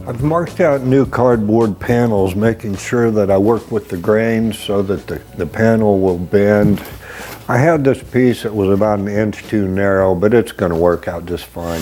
I've marked out new cardboard panels, making sure that I work with the grains so that the panel will bend. I had this piece that was about an inch too narrow, but it's going to work out just fine.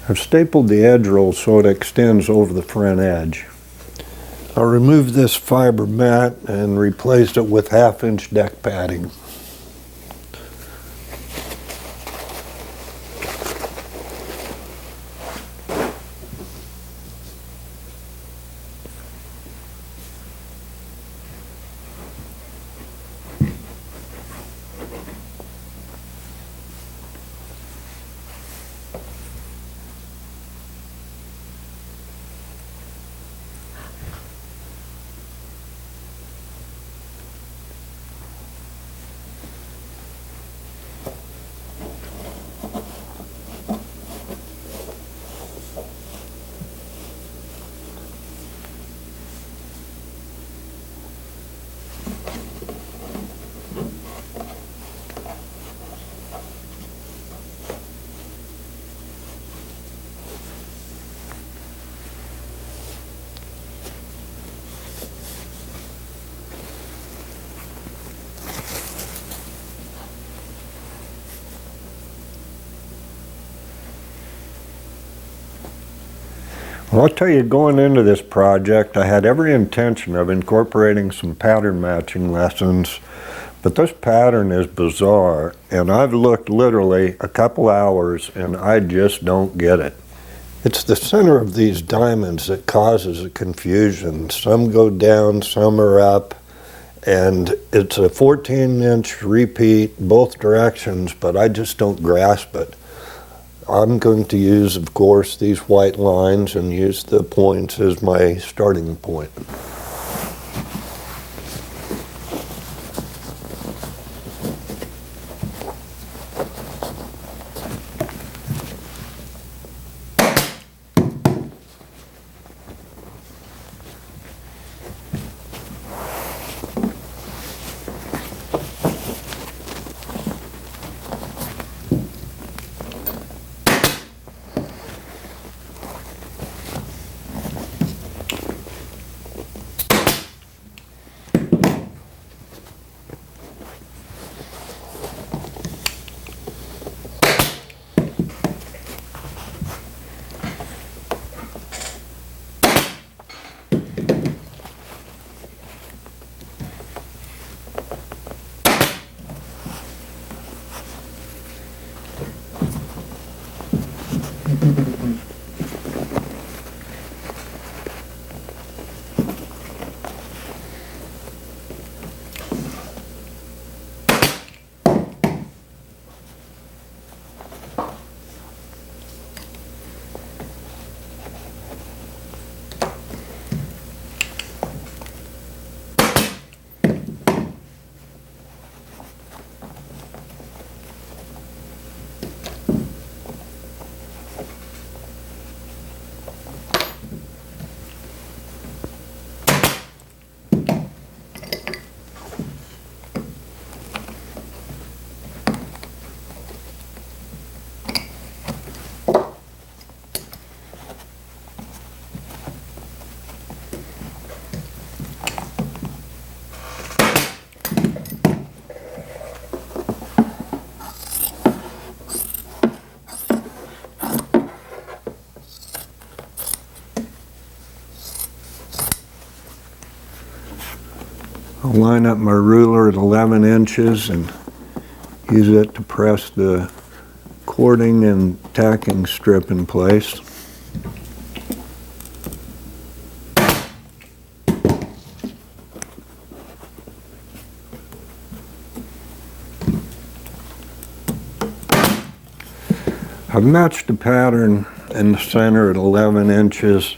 I've stapled the edge roll so it extends over the front edge. I removed this fiber mat and replaced it with 1/2-inch deck padding. Well, I'll tell you, going into this project, I had every intention of incorporating some pattern matching lessons, but this pattern is bizarre, and I've looked literally a couple hours and I just don't get it. It's the center of these diamonds that causes the confusion. Some go down, some are up, and it's a 14-inch repeat both directions, but I just don't grasp it. I'm going to use, of course, these white lines and use the points as my starting point. I'll line up my ruler at 11 inches and use it to press the cording and tacking strip in place. I've matched the pattern in the center at 11 inches,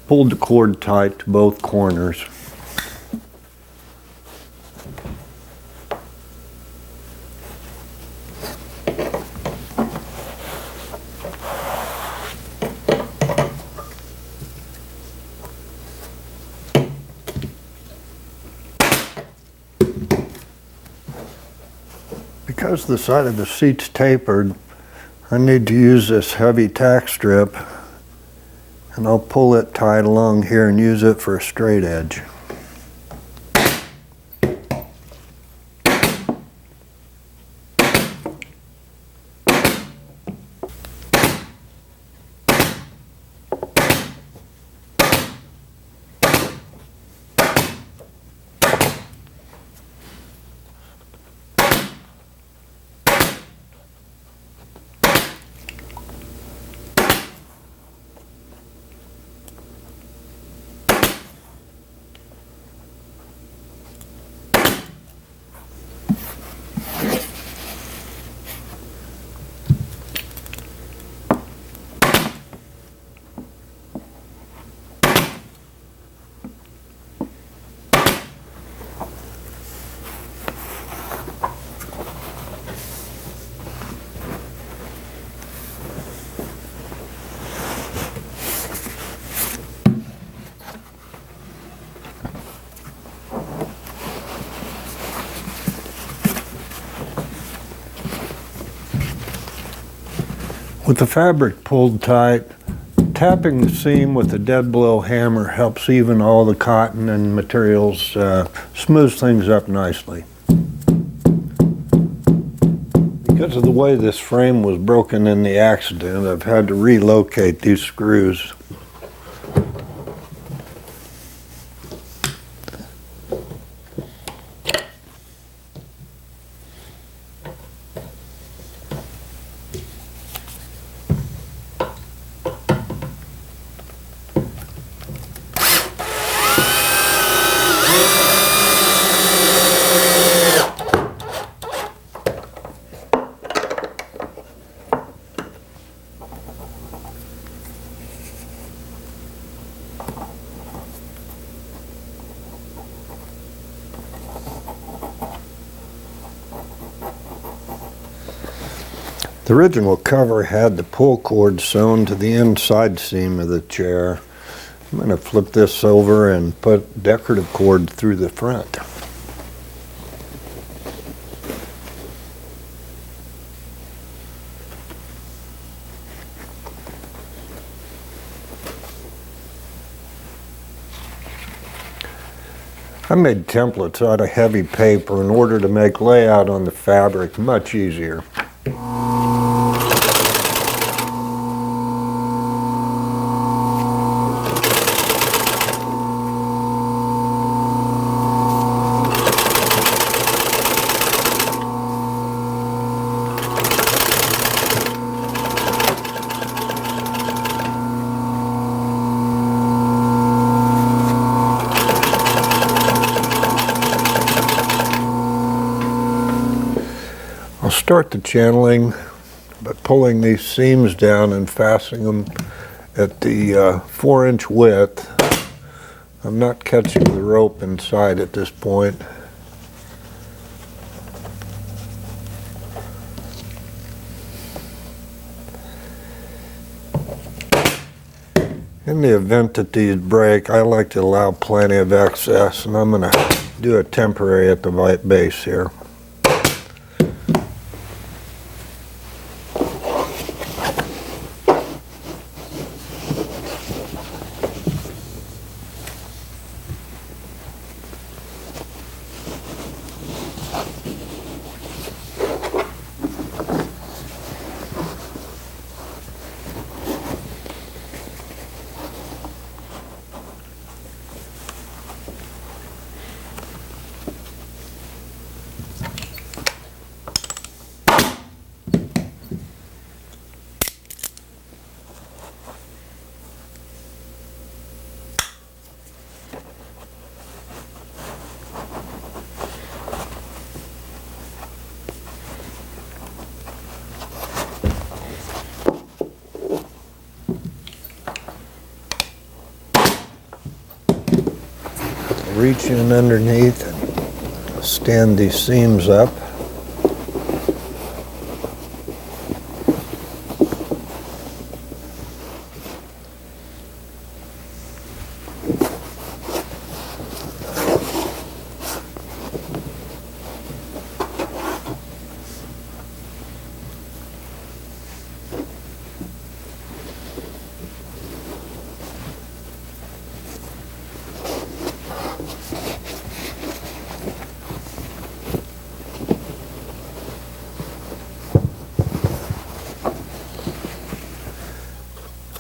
pulled the cord tight to both corners. Because the side of the seat's tapered, I need to use this heavy tack strip, and I'll pull it tight along here and use it for a straight edge. With the fabric pulled tight, tapping the seam with a dead blow hammer helps even all the cotton and materials, smooths things up nicely. Because of the way this frame was broken in the accident, I've had to relocate these screws. The original cover had the pull cord sewn to the inside seam of the chair. I'm going to flip this over and put decorative cord through the front. I made templates out of heavy paper in order to make layout on the fabric much easier. I'll start the channeling by pulling these seams down and fastening them at the 4-inch width. I'm not catching the rope inside at this point. In the event that these break, I like to allow plenty of excess, and I'm going to do a temporary at the base here. reach in underneath and stand these seams up.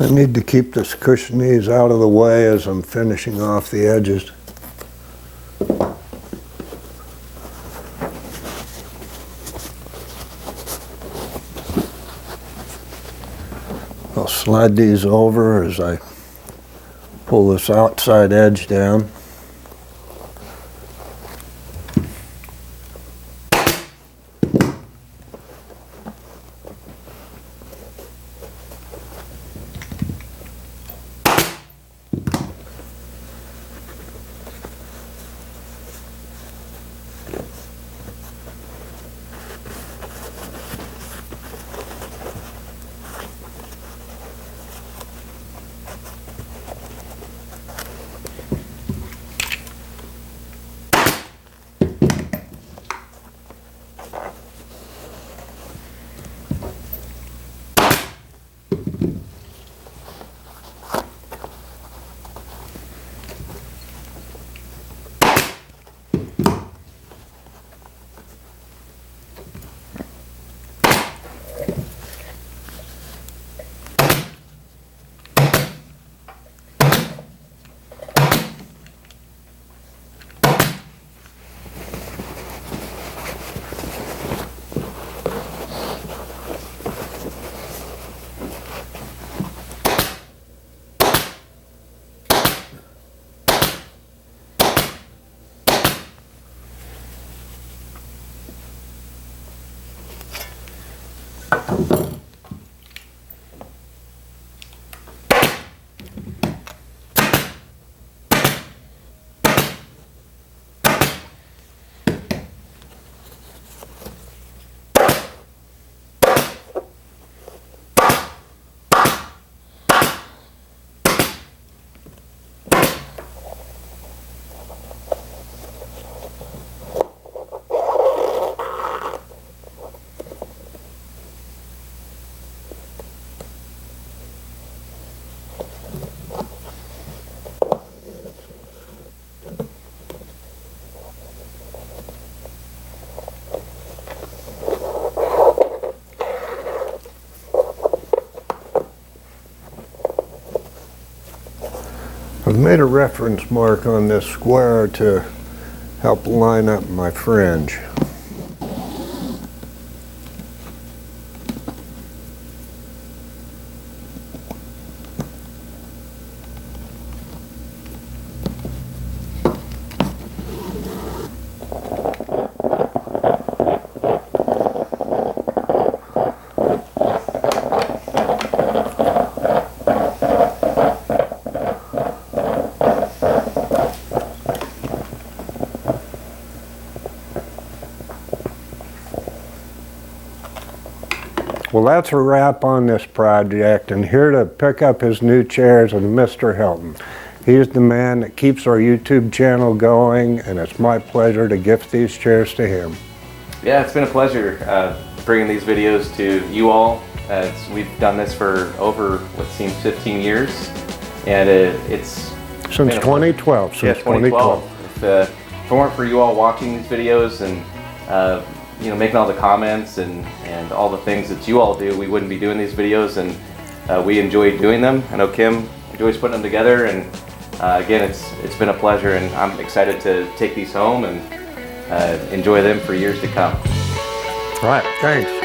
I need to keep this cushion knees out of the way as I'm finishing off the edges. I'll slide these over as I pull this outside edge down. I've made a reference mark on this square to help line up my fringe. Well, that's a wrap on this project, and here to pick up his new chairs is Mr. Hilton. He's the man that keeps our YouTube channel going, and it's my pleasure to gift these chairs to him. Yeah, it's been a pleasure bringing these videos to you all. We've done this for over what seems 15 years, and it's since 2012. Since 2012. If it weren't for you all watching these videos and you know, making all the comments and all the things that you all do, we wouldn't be doing these videos, and we enjoy doing them. I know Kim enjoys putting them together, and again, it's been a pleasure, and I'm excited to take these home and enjoy them for years to come. All right, thanks.